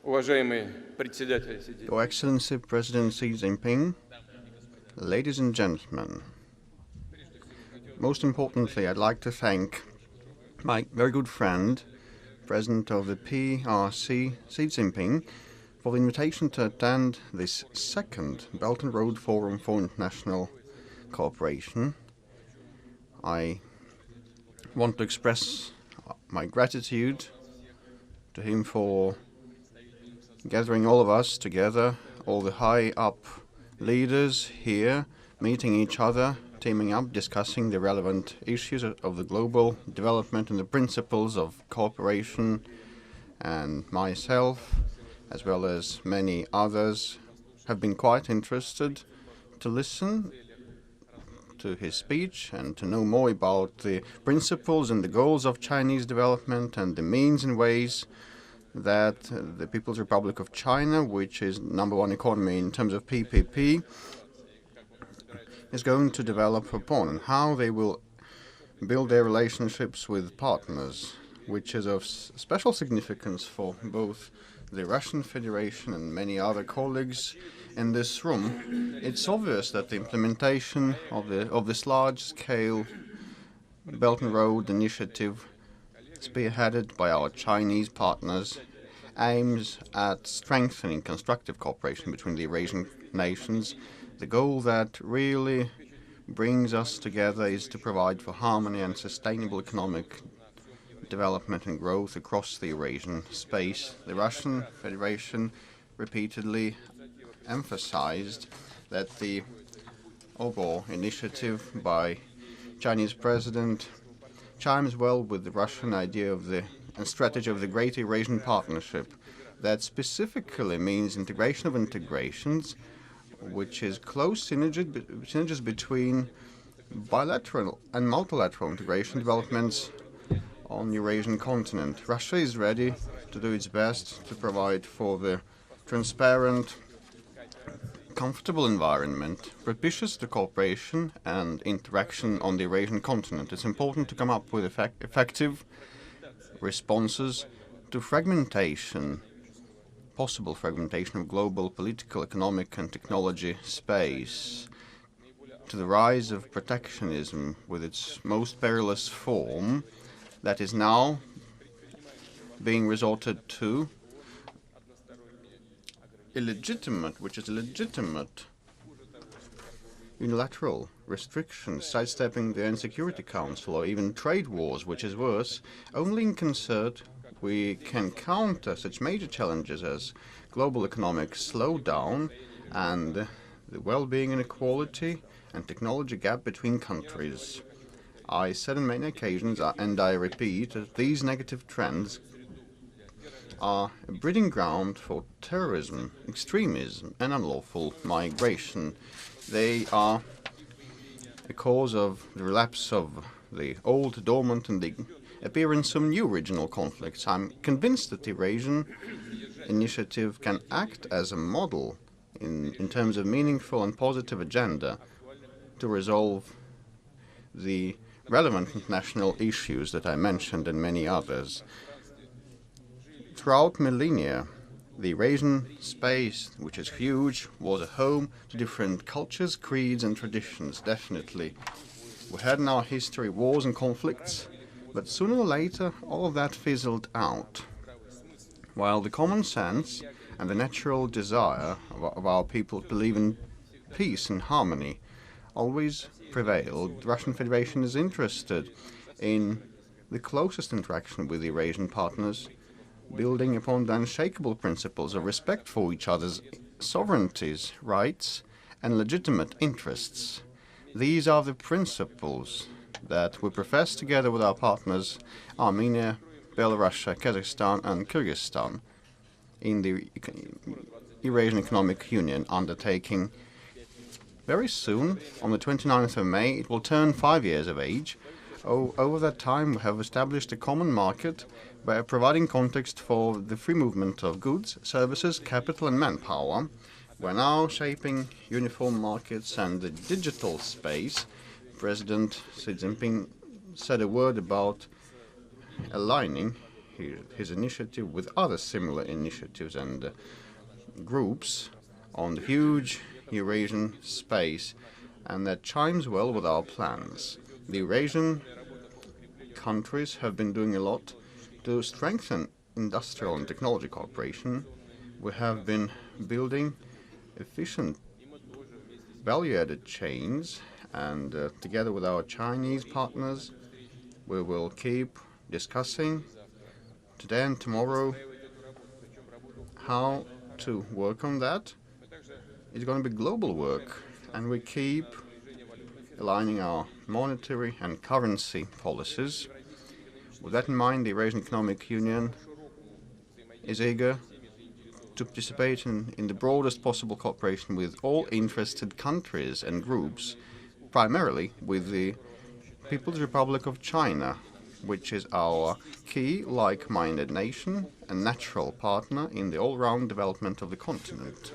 Уважаемый председатель сидит. Your Excellency President Xi Jinping, ladies and gentlemen, most importantly, I'd like to thank my very good friend, President of the PRC, Xi Jinping, for the invitation to attend this second Belt and Road Forum for International Cooperation. I want to express my gratitude to him for gathering all of us together, all the high-up leaders here, meeting each other, teaming up, discussing the relevant issues of the global development and the principles of cooperation, and myself, as well as many others, have been quite interested to listen to his speech and to know more about the principles and the goals of Chinese development and the means and ways that the People's Republic of China, which is #1 economy in terms of PPP, is going to develop upon, and how they will build their relationships with partners, which is of special significance for both the Russian Federation and many other colleagues in this room. It's obvious that the implementation of this large-scale Belt and Road initiative, spearheaded by our Chinese partners, aims at strengthening constructive cooperation between the Eurasian nations. The goal that really brings us together is to provide for harmony and sustainable economic development and growth across the Eurasian space. The Russian Federation repeatedly emphasized that the overall initiative by Chinese President chimes well with the Russian idea of the and strategy of the Great Eurasian Partnership, that specifically means integration of integrations, which is close synergies between bilateral and multilateral integration developments on the Eurasian continent. Russia is ready to do its best to provide for the transparent, comfortable environment propitious to cooperation and interaction on the Eurasian continent. It's important to come up with effective responses to possible fragmentation of global political, economic and technology space, to the rise of protectionism with its most perilous form that is now being resorted to, illegitimate unilateral restrictions, sidestepping the UN Security Council, or even trade wars, which is worse. Only in concert we can counter such major challenges as global economic slowdown and the well-being inequality and technology gap between countries. I said on many occasions, and I repeat, that these negative trends are a breeding ground for terrorism, extremism, and unlawful migration. They are a cause of the relapse of the old, dormant, and the appearance of new regional conflicts. I'm convinced that the Eurasian initiative can act as a model in terms of meaningful and positive agenda to resolve the relevant international issues that I mentioned and many others. Throughout millennia, the Eurasian space, which is huge, was a home to different cultures, creeds and traditions, definitely. We had in our history wars and conflicts, but sooner or later all of that fizzled out, while the common sense and the natural desire of our people to believe in peace and harmony always prevailed. The Russian Federation is interested in the closest interaction with the Eurasian partners, building upon the unshakable principles of respect for each other's sovereignties, rights, and legitimate interests. These are the principles that we profess together with our partners Armenia, Belarus, Kazakhstan, and Kyrgyzstan in the Eurasian Economic Union undertaking. Very soon, on the 29th of May, it will turn 5 years of age. Over that time, we have established a common market by providing context for the free movement of goods, services, capital, and manpower. We're now shaping uniform markets and the digital space. President Xi Jinping said a word about aligning his initiative with other similar initiatives and groups on the huge Eurasian space, and that chimes well with our plans. The Eurasian countries have been doing a lot to strengthen industrial and technology cooperation. We have been building efficient value-added chains, and together with our Chinese partners, we will keep discussing today and tomorrow how to work on that. It's going to be global work, and we keep aligning our monetary and currency policies. With that in mind, the Eurasian Economic Union is eager to participate in the broadest possible cooperation with all interested countries and groups, primarily with the People's Republic of China, which is our key like-minded nation and natural partner in the all-round development of the continent.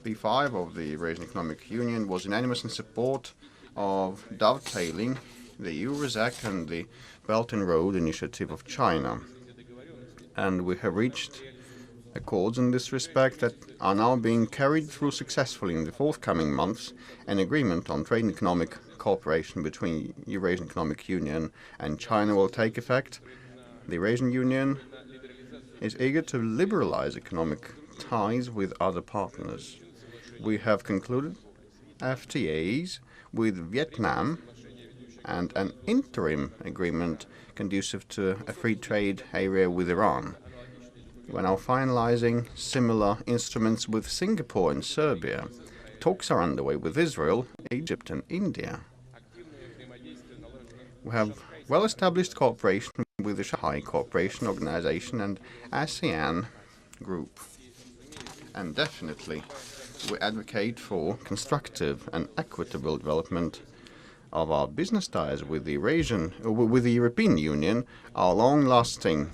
P5 of the Eurasian Economic Union was unanimous in support of dovetailing the Eurozak and the Belt and Road Initiative of China. And we have reached accords in this respect that are now being carried through successfully in the forthcoming months. An agreement on trade and economic cooperation between Eurasian Economic Union and China will take effect. The Eurasian Union is eager to liberalize economic ties with other partners. We have concluded FTAs with Vietnam and an interim agreement conducive to a free trade area with Iran. We're now finalizing similar instruments with Singapore and Serbia. Talks are underway with Israel, Egypt and India. We have well-established cooperation with the Shanghai Cooperation Organization and ASEAN Group. And definitely, we advocate for constructive and equitable development of our business ties with the European Union, our long-lasting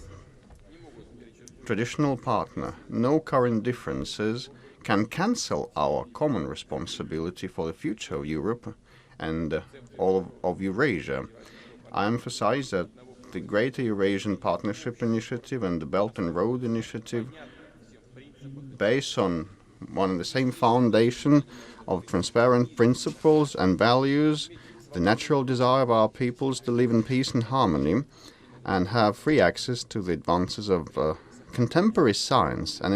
traditional partner. No current differences can cancel our common responsibility for the future of Europe and all of Eurasia. I emphasize that the Greater Eurasian Partnership Initiative and the Belt and Road Initiative, based on one and the same foundation of transparent principles and values, the natural desire of our peoples to live in peace and harmony and have free access to the advances of contemporary science and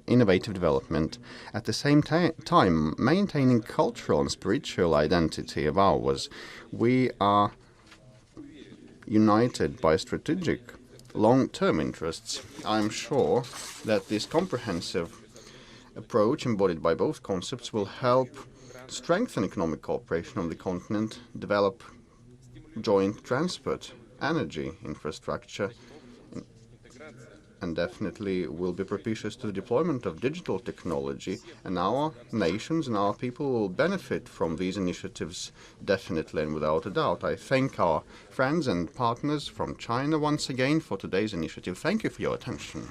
innovative development, at the same time maintaining cultural and spiritual identity of ours. We are united by strategic long-term interests. I'm sure that this comprehensive approach embodied by both concepts will help strengthen economic cooperation on the continent, develop joint transport, energy infrastructure, and definitely will be propitious to the deployment of digital technology, and our nations and our people will benefit from these initiatives definitely and without a doubt. I thank our friends and partners from China once again for today's initiative. Thank you for your attention.